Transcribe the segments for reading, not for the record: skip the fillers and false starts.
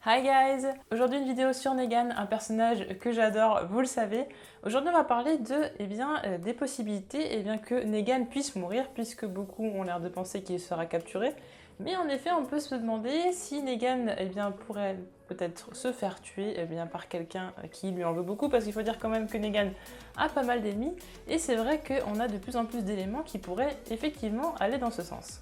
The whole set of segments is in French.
Hi guys! Aujourd'hui une vidéo sur Negan, un personnage que j'adore, vous le savez. Aujourd'hui on va parler des possibilités que Negan puisse mourir, puisque beaucoup ont l'air de penser qu'il sera capturé. Mais en effet on peut se demander si Negan pourrait peut-être se faire tuer par quelqu'un qui lui en veut beaucoup, parce qu'il faut dire quand même que Negan a pas mal d'ennemis, et c'est vrai qu'on a de plus en plus d'éléments qui pourraient effectivement aller dans ce sens.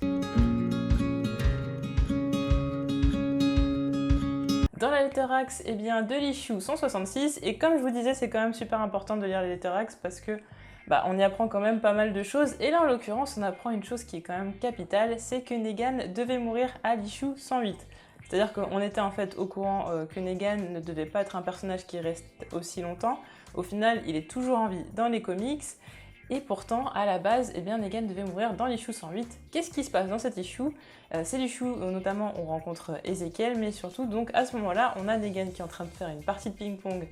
Dans la Letterboxd, de l'issue 166, et comme je vous disais, c'est quand même super important de lire les Letterboxd parce que on y apprend quand même pas mal de choses, et là en l'occurrence on apprend une chose qui est quand même capitale, c'est que Negan devait mourir à l'issue 108. C'est-à-dire qu'on était en fait au courant que Negan ne devait pas être un personnage qui reste aussi longtemps. Au final, il est toujours en vie dans les comics. Et pourtant, à la base, Negan devait mourir dans l'issue 108. Qu'est-ce qui se passe dans cette issue? C'est l'issue où notamment on rencontre Ezekiel, mais surtout donc à ce moment-là, on a Negan qui est en train de faire une partie de ping-pong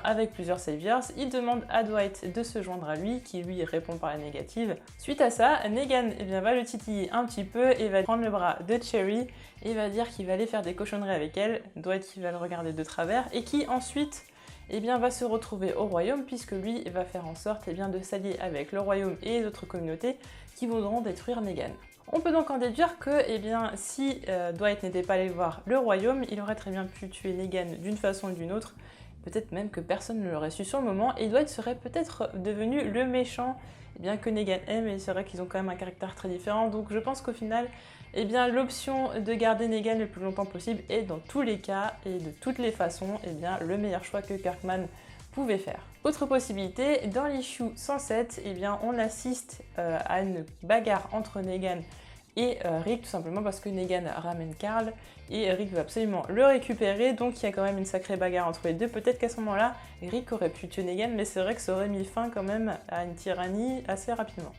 avec plusieurs saviors. Il demande à Dwight de se joindre à lui, qui lui répond par la négative. Suite à ça, Negan va le titiller un petit peu et va prendre le bras de Cherry et va dire qu'il va aller faire des cochonneries avec elle. Dwight qui va le regarder de travers et qui ensuite va se retrouver au royaume, puisque lui va faire en sorte de s'allier avec le royaume et les autres communautés qui voudront détruire Negan. On peut donc en déduire que si Dwight n'était pas allé voir le royaume, il aurait très bien pu tuer Negan d'une façon ou d'une autre, peut-être même que personne ne l'aurait su sur le moment, et Dwight serait peut-être devenu le méchant que Negan aime, et c'est vrai qu'ils ont quand même un caractère très différent, donc je pense qu'au final, l'option de garder Negan le plus longtemps possible est dans tous les cas et de toutes les façons le meilleur choix que Kirkman pouvait faire. Autre possibilité, dans l'issue 107, on assiste à une bagarre entre Negan et Rick, tout simplement parce que Negan ramène Carl et Rick veut absolument le récupérer, donc il y a quand même une sacrée bagarre entre les deux. Peut-être qu'à ce moment-là, Rick aurait pu tuer Negan, mais c'est vrai que ça aurait mis fin quand même à une tyrannie assez rapidement.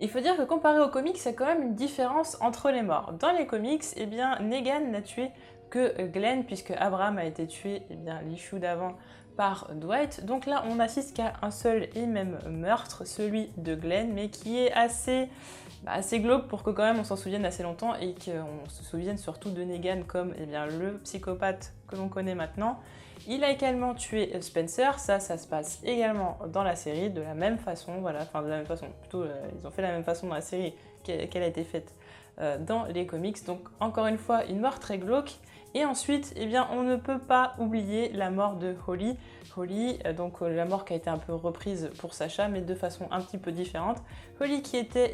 Il faut dire que comparé aux comics, il y a quand même une différence entre les morts. Dans les comics, Negan n'a tué que Glenn, puisque Abraham a été tué l'issue d'avant par Dwight. Donc là, on n'assiste qu'à un seul et même meurtre, celui de Glenn, mais qui est assez glauque pour que quand même on s'en souvienne assez longtemps et qu'on se souvienne surtout de Negan comme le psychopathe que l'on connaît maintenant. Il a également tué Spencer, ça se passe également dans la série de la même façon, voilà, enfin de la même façon, plutôt ils ont fait la même façon dans la série qu'elle a été faite dans les comics, donc encore une fois une mort très glauque. Et ensuite, on ne peut pas oublier la mort de Holly. Holly, donc la mort qui a été un peu reprise pour Sacha, mais de façon un petit peu différente. Holly qui était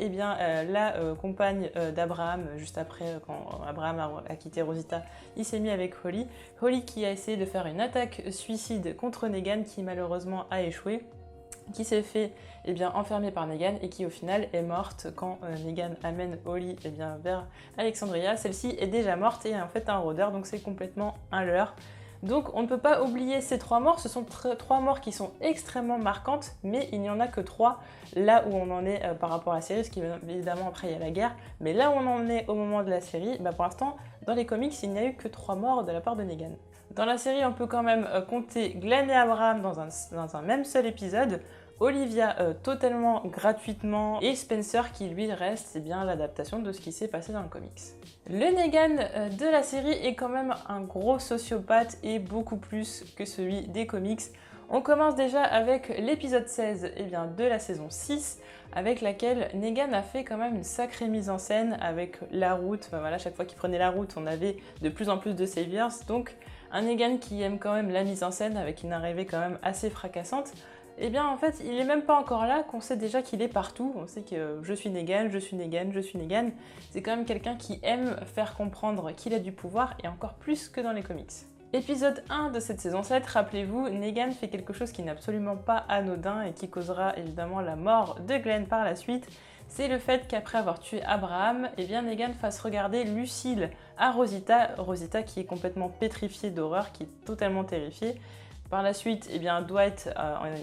la compagne d'Abraham, juste après, quand Abraham a quitté Rosita, il s'est mis avec Holly. Holly qui a essayé de faire une attaque suicide contre Negan, qui malheureusement a échoué, qui s'est fait enfermer par Negan et qui au final est morte quand Negan amène Holly vers Alexandria. Celle-ci est déjà morte et est en fait un rôdeur, donc c'est complètement un leurre. Donc on ne peut pas oublier ces trois morts, ce sont trois morts qui sont extrêmement marquantes, mais il n'y en a que trois là où on en est par rapport à la série, parce qu'évidemment après il y a la guerre, mais là où on en est au moment de la série, pour l'instant dans les comics il n'y a eu que 3 morts de la part de Negan. Dans la série on peut quand même compter Glenn et Abraham dans un même seul épisode, Olivia totalement gratuitement, et Spencer qui lui reste l'adaptation de ce qui s'est passé dans le comics. Le Negan de la série est quand même un gros sociopathe et beaucoup plus que celui des comics. On commence déjà avec l'épisode 16 de la saison 6, avec laquelle Negan a fait quand même une sacrée mise en scène avec la route. Voilà, chaque fois qu'il prenait la route, on avait de plus en plus de saviors, donc un Negan qui aime quand même la mise en scène avec une arrivée quand même assez fracassante. En fait, il est même pas encore là qu'on sait déjà qu'il est partout. On sait que je suis Negan, je suis Negan, je suis Negan. C'est quand même quelqu'un qui aime faire comprendre qu'il a du pouvoir, et encore plus que dans les comics. Épisode 1 de cette saison 7, rappelez-vous, Negan fait quelque chose qui n'est absolument pas anodin et qui causera évidemment la mort de Glenn par la suite. C'est le fait qu'après avoir tué Abraham, Negan fasse regarder Lucille à Rosita. Rosita qui est complètement pétrifiée d'horreur, qui est totalement terrifiée. Par la suite, Dwight,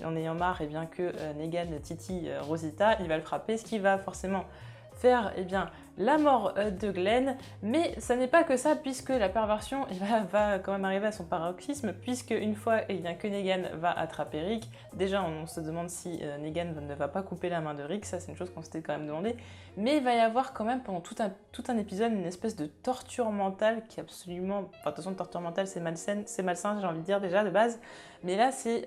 en ayant marre que Negan titille Rosita, il va le frapper, ce qui va forcément faire la mort de Glenn, mais ça n'est pas que ça, puisque la perversion va quand même arriver à son paroxysme, puisque une fois que Negan va attraper Rick, déjà on se demande si Negan ne va pas couper la main de Rick, ça c'est une chose qu'on s'était quand même demandé, mais il va y avoir quand même pendant tout un épisode une espèce de torture mentale qui est absolument... Enfin, de toute façon, torture mentale c'est malsain, j'ai envie de dire déjà de base, mais là c'est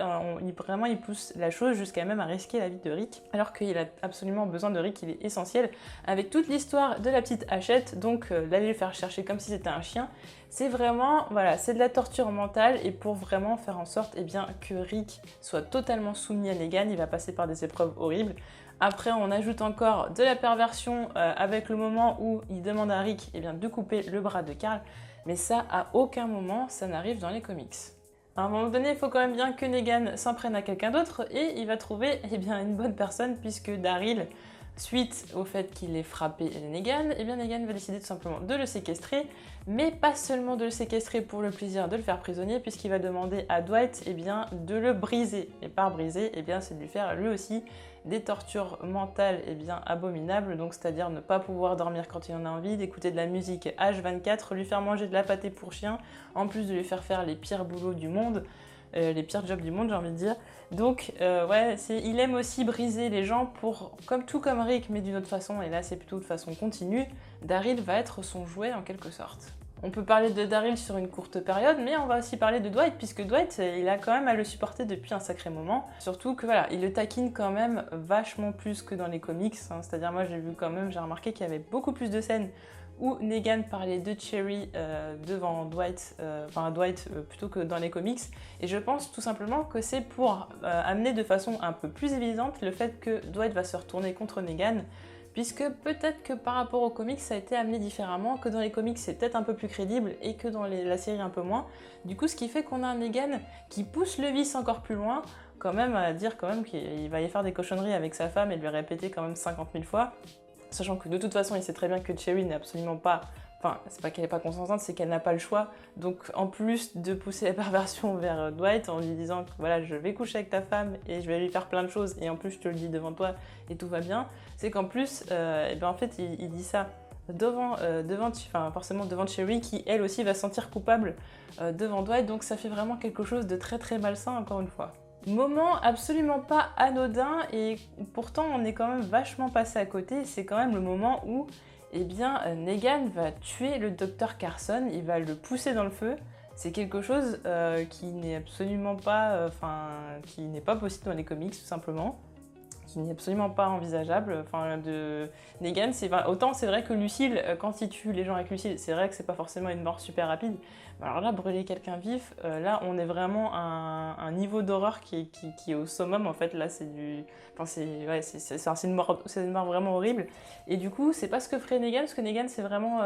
vraiment il pousse la chose jusqu'à même à risquer la vie de Rick, alors qu'il a absolument besoin de Rick, il est essentiel, avec toute l'histoire de la petite Hachette, donc d'aller le faire chercher comme si c'était un chien. C'est vraiment, voilà, c'est de la torture mentale, et pour vraiment faire en sorte que Rick soit totalement soumis à Negan, il va passer par des épreuves horribles. Après, on ajoute encore de la perversion avec le moment où il demande à Rick de couper le bras de Carl, mais ça, à aucun moment, ça n'arrive dans les comics. À un moment donné, il faut quand même bien que Negan s'en prenne à quelqu'un d'autre, et il va trouver une bonne personne, puisque Daryl, suite au fait qu'il ait frappé Negan, Negan va décider tout simplement de le séquestrer, mais pas seulement de le séquestrer pour le plaisir de le faire prisonnier, puisqu'il va demander à Dwight de le briser. Et par briser, c'est de lui faire lui aussi des tortures mentales abominables, donc c'est-à-dire ne pas pouvoir dormir quand il en a envie, d'écouter de la musique H24, lui faire manger de la pâtée pour chien, en plus de lui faire les pires boulots du monde, les pires jobs du monde, j'ai envie de dire. Donc il aime aussi briser les gens tout comme Rick, mais d'une autre façon, et là c'est plutôt de façon continue. Daryl va être son jouet en quelque sorte. On peut parler de Daryl sur une courte période, mais on va aussi parler de Dwight, puisque Dwight, il a quand même à le supporter depuis un sacré moment. Surtout que il le taquine quand même vachement plus que dans les comics, hein. C'est-à-dire moi j'ai remarqué qu'il y avait beaucoup plus de scènes où Negan parlait de Cherry devant Dwight, plutôt que dans les comics. Et je pense tout simplement que c'est pour amener de façon un peu plus évidente le fait que Dwight va se retourner contre Negan, puisque peut-être que par rapport aux comics ça a été amené différemment, que dans les comics c'est peut-être un peu plus crédible et que dans la série un peu moins. Du coup ce qui fait qu'on a un Negan qui pousse le vice encore plus loin, quand même à dire qu'il va y faire des cochonneries avec sa femme et lui répéter quand même 50 000 fois. Sachant que de toute façon, il sait très bien que Cherry n'est absolument pas... Enfin, c'est pas qu'elle n'est pas consentante, c'est qu'elle n'a pas le choix. Donc, en plus de pousser la perversion vers Dwight en lui disant que voilà, je vais coucher avec ta femme et je vais lui faire plein de choses et en plus je te le dis devant toi et tout va bien, c'est qu'en plus, en fait, il dit ça forcément devant Cherry qui, elle aussi, va se sentir coupable devant Dwight. Donc, ça fait vraiment quelque chose de très très malsain, encore une fois. Moment absolument pas anodin, et pourtant on est quand même vachement passé à côté, c'est quand même le moment où Negan va tuer le docteur Carson, il va le pousser dans le feu. C'est quelque chose qui n'est absolument pas, qui n'est pas possible dans les comics tout simplement, qui n'est absolument pas envisageable. Negan, autant c'est vrai que Lucille, quand il tue les gens avec Lucille, c'est vrai que c'est pas forcément une mort super rapide. Alors là, brûler quelqu'un vif, là on est vraiment à un niveau d'horreur qui est au summum en fait. Là c'est une mort vraiment horrible. Et du coup, c'est pas ce que ferait Negan, parce que Negan c'est vraiment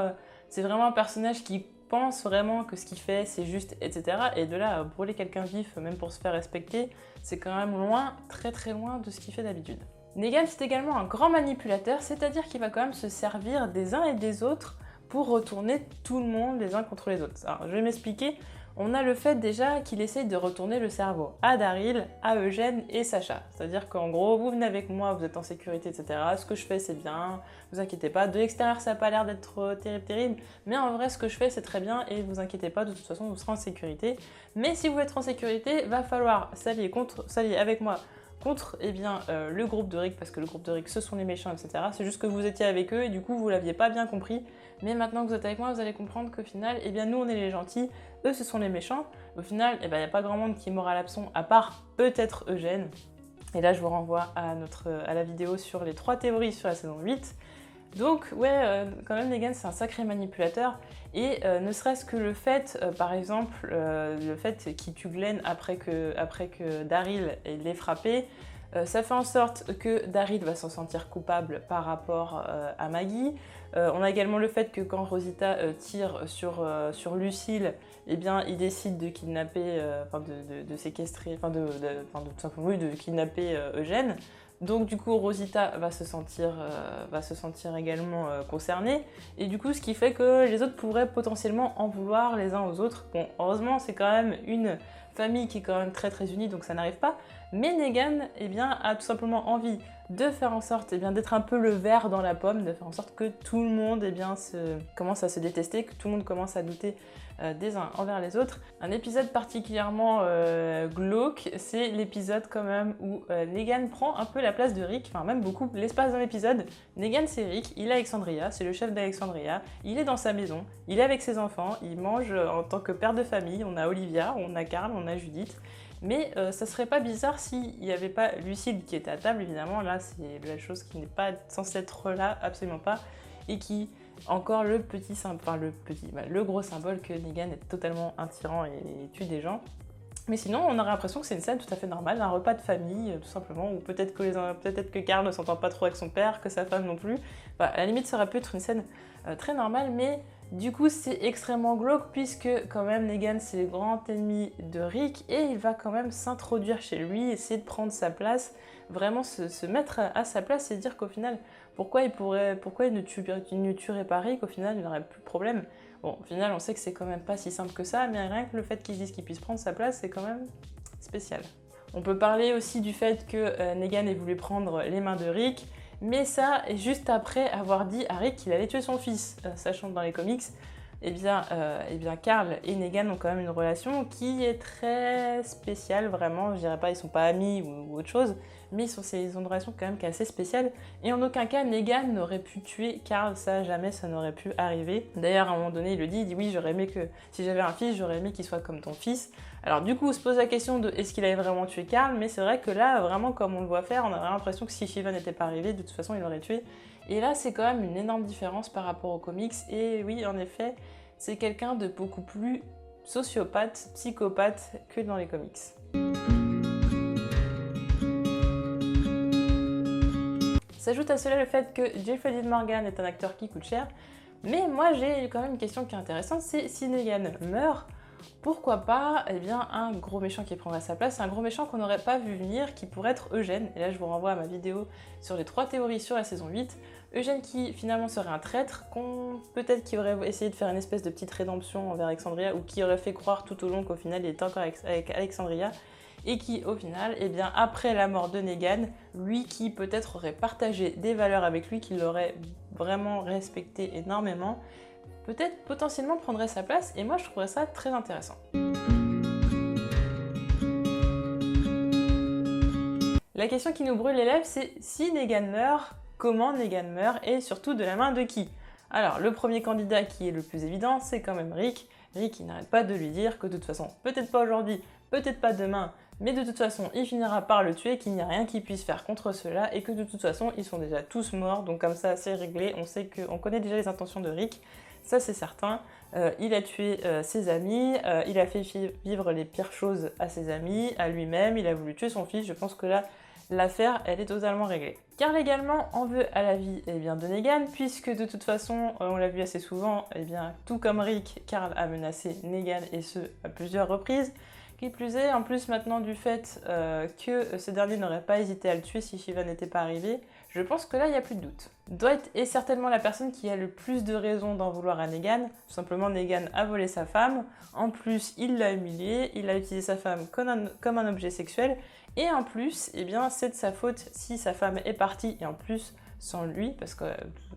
un personnage qui pense vraiment que ce qu'il fait c'est juste, etc. Et de là à brûler quelqu'un vif, même pour se faire respecter, c'est quand même loin, très très loin de ce qu'il fait d'habitude. Negan c'est également un grand manipulateur, c'est-à-dire qu'il va quand même se servir des uns et des autres pour retourner tout le monde les uns contre les autres. Alors je vais m'expliquer. On a le fait déjà qu'il essaye de retourner le cerveau à Daryl, à Eugène et Sacha. C'est-à-dire qu'en gros, vous venez avec moi, vous êtes en sécurité, etc. Ce que je fais, c'est bien, vous inquiétez pas. De l'extérieur, ça n'a pas l'air d'être terrible, mais en vrai, ce que je fais, c'est très bien et vous inquiétez pas, de toute façon, vous serez en sécurité. Mais si vous êtes en sécurité, va falloir s'allier avec moi contre le groupe de Rick, parce que le groupe de Rick, ce sont les méchants, etc. C'est juste que vous étiez avec eux et du coup, vous l'aviez pas bien compris. Mais maintenant que vous êtes avec moi, vous allez comprendre qu'au final, nous, on est les gentils, eux, ce sont les méchants. Au final, il n'y a pas grand monde qui est mort à l'absent, à part peut-être Eugène. Et là, je vous renvoie à la vidéo sur les 3 théories sur la saison 8. Donc, quand même, Negan, c'est un sacré manipulateur. Et ne serait-ce que le fait, par exemple, le fait qu'il tue Glenn après que Daryl l'ait frappé, ça fait en sorte que Daryl va s'en sentir coupable par rapport à Maggie. On a également le fait que quand Rosita tire sur Lucille, il décide de kidnapper, de séquestrer, de kidnapper Eugène. Donc du coup, Rosita va se sentir également concernée. Et du coup, ce qui fait que les autres pourraient potentiellement en vouloir les uns aux autres. Bon, heureusement, c'est quand même une famille qui est quand même très très unie, donc ça n'arrive pas. Mais Negan, a tout simplement envie de faire en sorte d'être un peu le ver dans la pomme, de faire en sorte que tout le monde commence à se détester, que tout le monde commence à douter des uns envers les autres. Un épisode particulièrement glauque, c'est l'épisode quand même où Negan prend un peu la place de Rick, enfin même beaucoup l'espace dans l'épisode. Negan c'est Rick, il est Alexandria, c'est le chef d'Alexandria, il est dans sa maison, il est avec ses enfants, il mange en tant que père de famille, on a Olivia, on a Carl, on a Judith. Mais ça serait pas bizarre s'il n'y avait pas Lucille qui était à table, évidemment. Là, c'est la chose qui n'est pas censée être là, absolument pas. Et qui, encore le gros symbole que Negan est totalement un tyran et tue des gens. Mais sinon, on aurait l'impression que c'est une scène tout à fait normale, un repas de famille, tout simplement, ou peut-être que Carl ne s'entend pas trop avec son père, que sa femme non plus. Enfin, à la limite, ça aurait pu être une scène très normale, mais du coup, c'est extrêmement glauque, puisque quand même, Negan, c'est le grand ennemi de Rick, et il va quand même s'introduire chez lui, essayer de prendre sa place, vraiment se mettre à sa place et dire qu'au final, pourquoi il ne tuerait pas Rick, au final, il n'aurait plus de problème. Bon, au final, on sait que c'est quand même pas si simple que ça, mais rien que le fait qu'ils disent qu'il puisse prendre sa place, c'est quand même spécial. On peut parler aussi du fait que Negan ait voulu prendre les mains de Rick, mais ça, juste après avoir dit à Rick qu'il allait tuer son fils, sachant que dans les comics, Carl et Negan ont quand même une relation qui est très spéciale, vraiment. Je dirais pas, ils sont pas amis ou autre chose, mais ils ont une relation quand même qui est assez spéciale. Et en aucun cas, Negan n'aurait pu tuer Carl, ça jamais, ça n'aurait pu arriver. D'ailleurs, à un moment donné, il dit oui, j'aurais aimé que si j'avais un fils, j'aurais aimé qu'il soit comme ton fils. Alors du coup, on se pose la question de est-ce qu'il avait vraiment tué Carl, mais c'est vrai que là, vraiment, comme on le voit faire, on a l'impression que si Shiva n'était pas arrivé, de toute façon, il l'aurait tué. Et là, c'est quand même une énorme différence par rapport aux comics. Et oui, en effet, c'est quelqu'un de beaucoup plus sociopathe, psychopathe que dans les comics. S'ajoute à cela le fait que Jeffrey Dean Morgan est un acteur qui coûte cher. Mais moi, j'ai quand même une question qui est intéressante, c'est si Negan meurt, pourquoi pas un gros méchant qui prendrait sa place, un gros méchant qu'on n'aurait pas vu venir, qui pourrait être Eugène. Et là, je vous renvoie à ma vidéo sur les 3 théories sur la saison 8. Eugène qui finalement serait un traître, peut-être qui aurait essayé de faire une espèce de petite rédemption envers Alexandria, ou qui aurait fait croire tout au long qu'au final il était encore avec Alexandria, et qui au final, après la mort de Negan, lui qui peut-être aurait partagé des valeurs avec lui, qui l'aurait vraiment respecté énormément, peut-être potentiellement prendrait sa place, et moi je trouverais ça très intéressant. La question qui nous brûle les lèvres, c'est si Negan meurt, comment Negan meurt, et surtout de la main de qui? Alors, le premier candidat qui est le plus évident, c'est quand même Rick. Rick, il n'arrête pas de lui dire que de toute façon, peut-être pas aujourd'hui, peut-être pas demain, mais de toute façon, il finira par le tuer, qu'il n'y a rien qu'il puisse faire contre cela, et que de toute façon, ils sont déjà tous morts, donc comme ça, c'est réglé, on connaît déjà les intentions de Rick, ça c'est certain. Il a tué ses amis, il a fait vivre les pires choses à ses amis, à lui-même, il a voulu tuer son fils, je pense que là, l'affaire, elle est totalement réglée. Carl également en veut à la vie de Negan, puisque de toute façon, on l'a vu assez souvent, tout comme Rick, Carl a menacé Negan, et ce, à plusieurs reprises. Qui plus est, en plus maintenant du fait que ce dernier n'aurait pas hésité à le tuer si Shiva n'était pas arrivé, je pense que là, il n'y a plus de doute. Dwight est certainement la personne qui a le plus de raisons d'en vouloir à Negan. Tout simplement, Negan a volé sa femme. En plus, il l'a humiliée. Il a utilisé sa femme comme un objet sexuel. Et en plus, c'est de sa faute si sa femme est partie. Et en plus, sans lui, parce que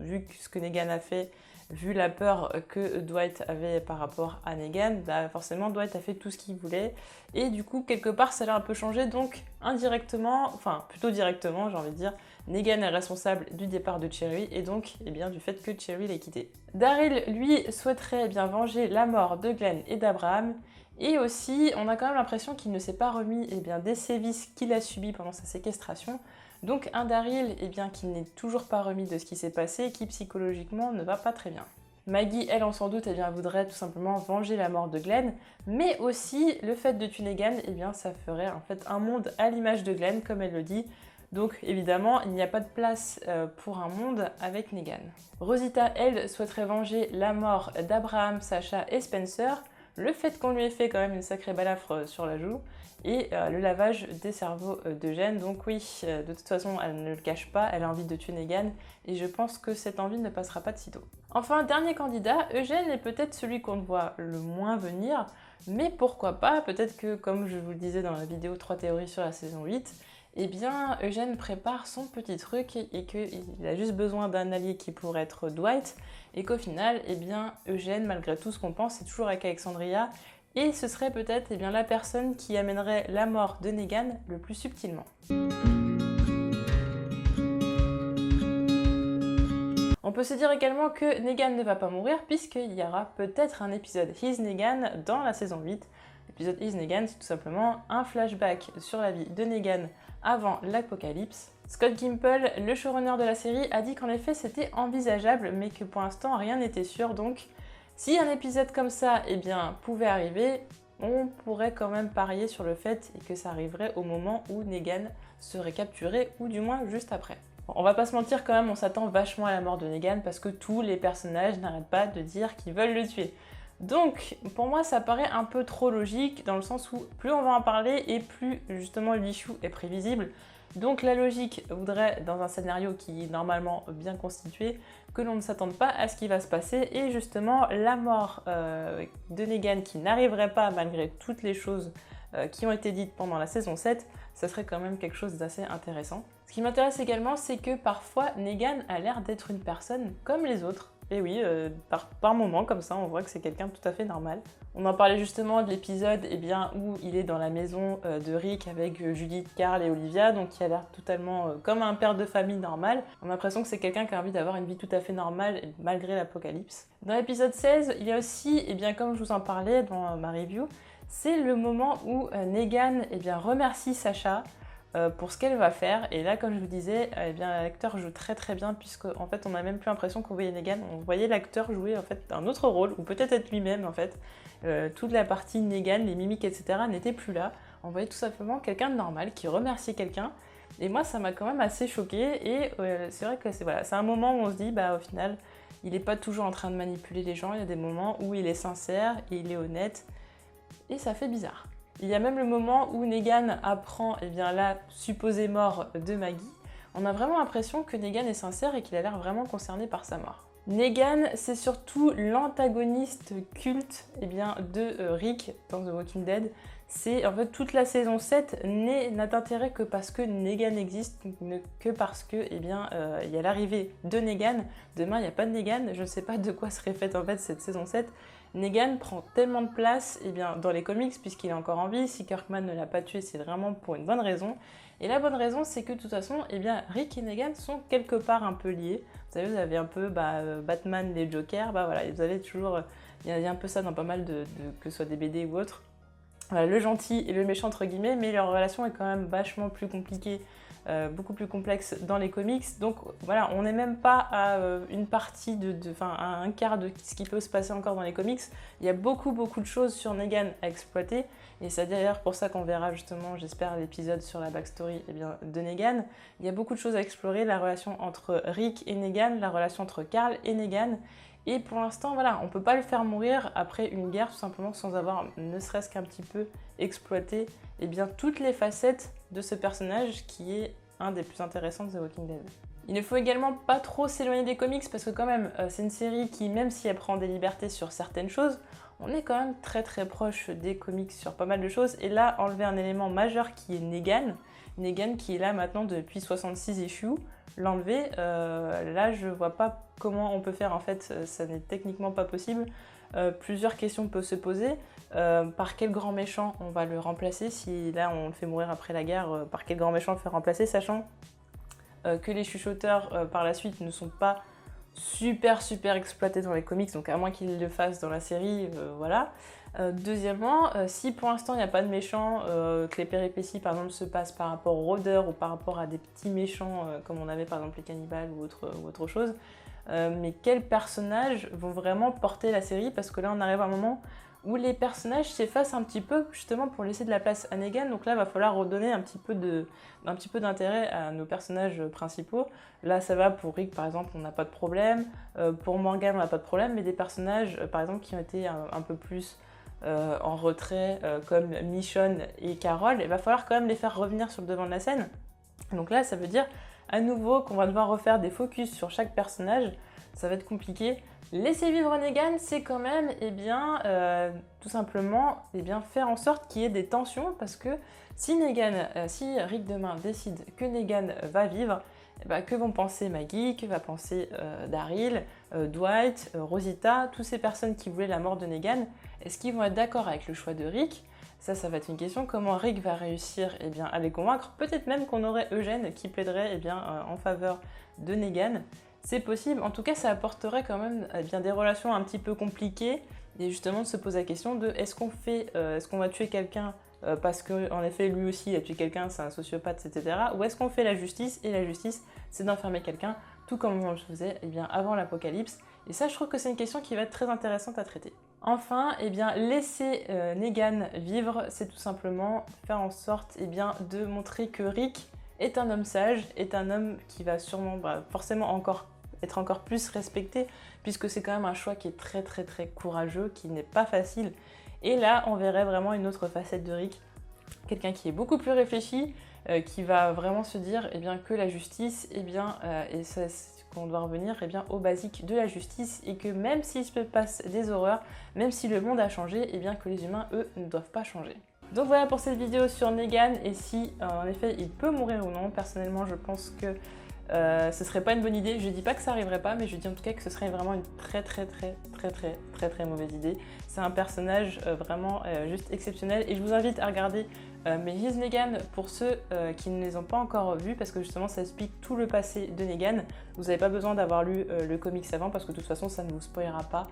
vu ce que Negan a fait, vu la peur que Dwight avait par rapport à Negan, forcément Dwight a fait tout ce qu'il voulait. Et du coup, quelque part, ça l'a un peu changé. Donc, indirectement, enfin plutôt directement, j'ai envie de dire, Negan est responsable du départ de Cherry et donc du fait que Cherry l'ait quitté. Daryl, lui, souhaiterait venger la mort de Glenn et d'Abraham. Et aussi, on a quand même l'impression qu'il ne s'est pas remis des sévices qu'il a subis pendant sa séquestration. Donc un Daryl qui n'est toujours pas remis de ce qui s'est passé et qui psychologiquement ne va pas très bien. Maggie, elle, on s'en doute, voudrait tout simplement venger la mort de Glenn, mais aussi le fait de tuer Negan, ça ferait en fait un monde à l'image de Glenn, comme elle le dit. Donc évidemment, il n'y a pas de place pour un monde avec Negan. Rosita, elle, souhaiterait venger la mort d'Abraham, Sasha et Spencer, le fait qu'on lui ait fait quand même une sacrée balafre sur la joue, et le lavage des cerveaux d'Eugène. Donc oui, de toute façon, elle ne le cache pas, elle a envie de tuer Negan, et je pense que cette envie ne passera pas de sitôt. Enfin, dernier candidat, Eugène est peut-être celui qu'on voit le moins venir, mais pourquoi pas, peut-être que, comme je vous le disais dans la vidéo 3 théories sur la saison 8, eh bien Eugène prépare son petit truc et qu'il a juste besoin d'un allié qui pourrait être Dwight, et qu'au final, eh bien Eugène, malgré tout ce qu'on pense, est toujours avec Alexandria, et ce serait peut-être eh bien, la personne qui amènerait la mort de Negan le plus subtilement. On peut se dire également que Negan ne va pas mourir puisqu'il y aura peut-être un épisode His Negan dans la saison 8. L'épisode His Negan, c'est tout simplement un flashback sur la vie de Negan avant l'apocalypse. Scott Gimple, le showrunner de la série, a dit qu'en effet c'était envisageable mais que pour l'instant rien n'était sûr, donc si un épisode comme ça eh bien, pouvait arriver, on pourrait quand même parier sur le fait que ça arriverait au moment où Negan serait capturé ou du moins juste après. On va pas se mentir quand même, on s'attend vachement à la mort de Negan parce que tous les personnages n'arrêtent pas de dire qu'ils veulent le tuer. Donc pour moi ça paraît un peu trop logique dans le sens où plus on va en parler et plus justement l'issue est prévisible. Donc la logique voudrait, dans un scénario qui est normalement bien constitué, que l'on ne s'attende pas à ce qui va se passer et justement la mort de Negan qui n'arriverait pas malgré toutes les choses qui ont été dites pendant la saison 7, ça serait quand même quelque chose d'assez intéressant. Ce qui m'intéresse également, c'est que parfois Negan a l'air d'être une personne comme les autres. Et oui, par moments comme ça, on voit que c'est quelqu'un de tout à fait normal. On en parlait justement de l'épisode où il est dans la maison de Rick avec Judith, Carl et Olivia, donc qui a l'air totalement comme un père de famille normal. On a l'impression que c'est quelqu'un qui a envie d'avoir une vie tout à fait normale malgré l'apocalypse. Dans l'épisode 16, il y a aussi, comme je vous en parlais dans ma review, c'est le moment où Negan remercie Sasha pour ce qu'elle va faire, et là comme je vous disais, l'acteur joue très très bien puisque en fait on n'a même plus l'impression qu'on voyait Negan, on voyait l'acteur jouer en fait un autre rôle, ou peut-être être lui-même en fait. Toute la partie Negan, les mimiques etc. n'était plus là, on voyait tout simplement quelqu'un de normal qui remerciait quelqu'un, et moi ça m'a quand même assez choquée, et c'est vrai que c'est un moment où on se dit au final il n'est pas toujours en train de manipuler les gens, il y a des moments où il est sincère et il est honnête, et ça fait bizarre. Il y a même le moment où Negan apprend la supposée mort de Maggie. On a vraiment l'impression que Negan est sincère et qu'il a l'air vraiment concerné par sa mort. Negan, c'est surtout l'antagoniste culte de Rick dans The Walking Dead. C'est en fait toute la saison 7 n'a d'intérêt que parce que Negan existe, que parce que il y a l'arrivée de Negan. Demain il n'y a pas de Negan, je ne sais pas de quoi serait faite en fait cette saison 7. Negan prend tellement de place dans les comics puisqu'il est encore en vie. Si Kirkman ne l'a pas tué, c'est vraiment pour une bonne raison. Et la bonne raison, c'est que de toute façon, Rick et Negan sont quelque part un peu liés. Vous savez, vous avez un peu Batman, les Jokers, vous avez toujours, il y a un peu ça dans pas mal que ce soit des BD ou autres. Voilà, le gentil et le méchant entre guillemets, mais leur relation est quand même vachement plus compliquée, beaucoup plus complexe dans les comics. Donc voilà, on n'est même pas à une partie à un quart de ce qui peut se passer encore dans les comics. Il y a beaucoup de choses sur Negan à exploiter, et c'est d'ailleurs pour ça qu'on verra justement, j'espère, l'épisode sur la backstory de Negan. Il y a beaucoup de choses à explorer, la relation entre Rick et Negan, la relation entre Carl et Negan. Et pour l'instant, on ne peut pas le faire mourir après une guerre, tout simplement sans avoir ne serait-ce qu'un petit peu exploité toutes les facettes de ce personnage qui est un des plus intéressants de The Walking Dead. Il ne faut également pas trop s'éloigner des comics parce que quand même, c'est une série qui, même si elle prend des libertés sur certaines choses, on est quand même très très proche des comics sur pas mal de choses. Et là, enlever un élément majeur qui est Negan qui est là maintenant depuis 66 issues, l'enlever, là je vois pas comment on peut faire, en fait ça n'est techniquement pas possible. Plusieurs questions peuvent se poser. Par quel grand méchant on va le remplacer si là on le fait mourir après la guerre, par quel grand méchant on le fait remplacer, sachant que les chuchoteurs par la suite ne sont pas super exploités dans les comics, donc à moins qu'ils le fassent dans la série, voilà. Deuxièmement, si pour l'instant il n'y a pas de méchants, que les péripéties par exemple se passent par rapport aux rôdeurs ou par rapport à des petits méchants comme on avait par exemple les cannibales ou autre chose, mais quels personnages vont vraiment porter la série, parce que là on arrive à un moment où les personnages s'effacent un petit peu justement pour laisser de la place à Negan, donc là il va falloir redonner un petit peu d'intérêt à nos personnages principaux. Là ça va, pour Rick par exemple on n'a pas de problème, pour Morgan on n'a pas de problème, mais des personnages par exemple qui ont été un peu plus en retrait comme Michonne et Carol, il va falloir quand même les faire revenir sur le devant de la scène. Donc là ça veut dire à nouveau qu'on va devoir refaire des focus sur chaque personnage. Ça va être compliqué, Laisser vivre Negan, c'est quand même, tout simplement, faire en sorte qu'il y ait des tensions, parce que si Rick demain décide que Negan va vivre, que vont penser Maggie, que va penser Daryl, Dwight, Rosita, toutes ces personnes qui voulaient la mort de Negan, est-ce qu'ils vont être d'accord avec le choix de Rick? Ça va être une question. Comment Rick va réussir à les convaincre? Peut-être même qu'on aurait Eugène qui plaiderait en faveur de Negan. C'est possible. En tout cas, ça apporterait quand même des relations un petit peu compliquées et justement de se poser la question de est-ce qu'on va tuer quelqu'un parce qu'en effet lui aussi il a tué quelqu'un, c'est un sociopathe, etc. Ou est-ce qu'on fait la justice, et la justice c'est d'enfermer quelqu'un tout comme on le faisait avant l'apocalypse. Et ça, je trouve que c'est une question qui va être très intéressante à traiter. Enfin, laisser Negan vivre, c'est tout simplement faire en sorte de montrer que Rick est un homme sage, est un homme qui va sûrement forcément être encore plus respecté, puisque c'est quand même un choix qui est très très très courageux, qui n'est pas facile. Et là, on verrait vraiment une autre facette de Rick, quelqu'un qui est beaucoup plus réfléchi, qui va vraiment se dire que la justice, et ça, qu'on doit revenir au basique de la justice, et que même s'il se passe des horreurs, même si le monde a changé, que les humains, eux, ne doivent pas changer. Donc voilà pour cette vidéo sur Negan, et si en effet il peut mourir ou non. Personnellement, je pense que ce serait pas une bonne idée. Je dis pas que ça arriverait pas, mais je dis en tout cas que ce serait vraiment une très mauvaise idée. C'est un personnage vraiment juste exceptionnel, et je vous invite à regarder mes Is Negan pour ceux qui ne les ont pas encore vus, parce que justement ça explique tout le passé de Negan. Vous n'avez pas besoin d'avoir lu le comics avant, parce que de toute façon ça ne vous spoilera pas.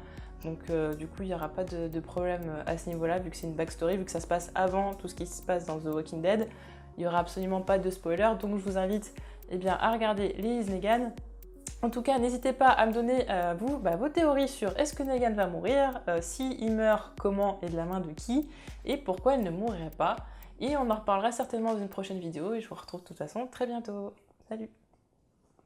Donc du coup il n'y aura pas de problème à ce niveau-là, vu que c'est une backstory, vu que ça se passe avant tout ce qui se passe dans The Walking Dead. Il n'y aura absolument pas de spoiler, donc je vous invite à regarder les Is Negan. En tout cas, n'hésitez pas à me donner vos théories sur est-ce que Negan va mourir, s'il meurt, comment et de la main de qui, et pourquoi il ne mourrait pas. Et on en reparlera certainement dans une prochaine vidéo, et je vous retrouve de toute façon très bientôt. Salut!